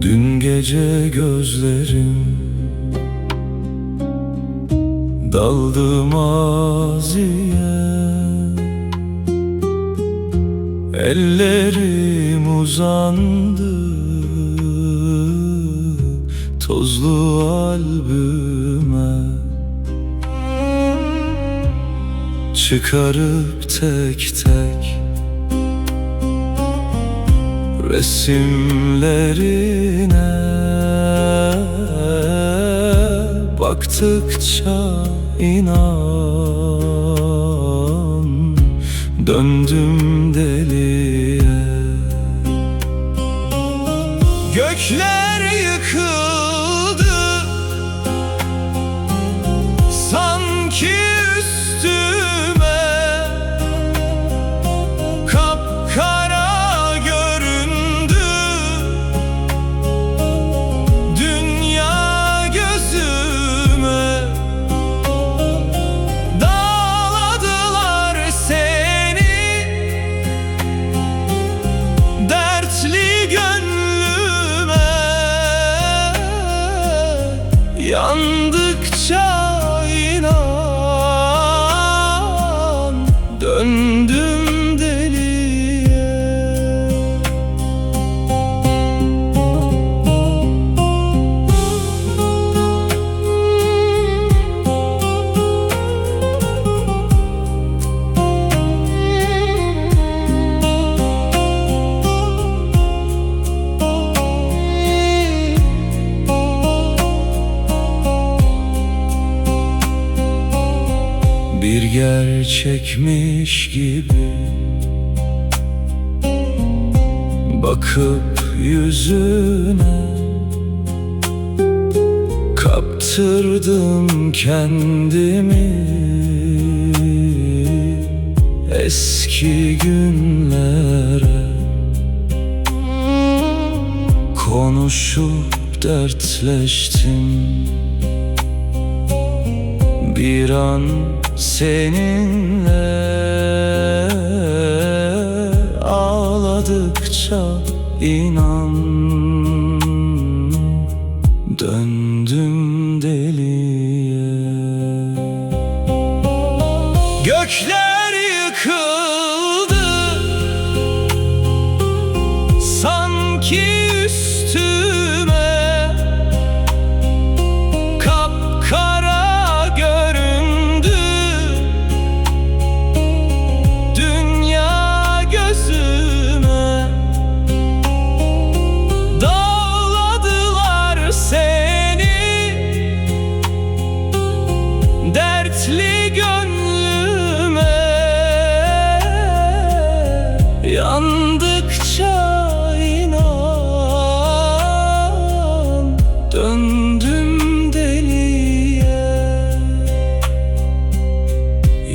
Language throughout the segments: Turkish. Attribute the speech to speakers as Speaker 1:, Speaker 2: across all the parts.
Speaker 1: Dün gece gözlerim daldı maziye, ellerim uzandı tozlu albüme. Çıkarıp tek tek resimlerine baktıkça inan döndüm deliye. Gökler yıkıldı sanki üstüme, kapkara göründü dünya gözüme. Dağladılar seni dertli gönlüme, yandıkça inan döndüm deliye. Bir gerçekmiş gibi bakıp yüzüne kaptırdım kendimi eski günlere. Konuşup dertleştim bir an seninle, ağladıkça inan döndüm deliye. Gökler yıkıldı sanki üstüme, kapkara göründü dünya gözüme. Dağladılar seni dertli gönlüme, yandıkça inan döndüm deliye.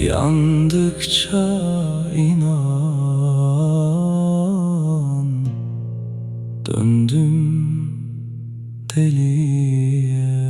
Speaker 1: Yandıkça inan döndüm deliye.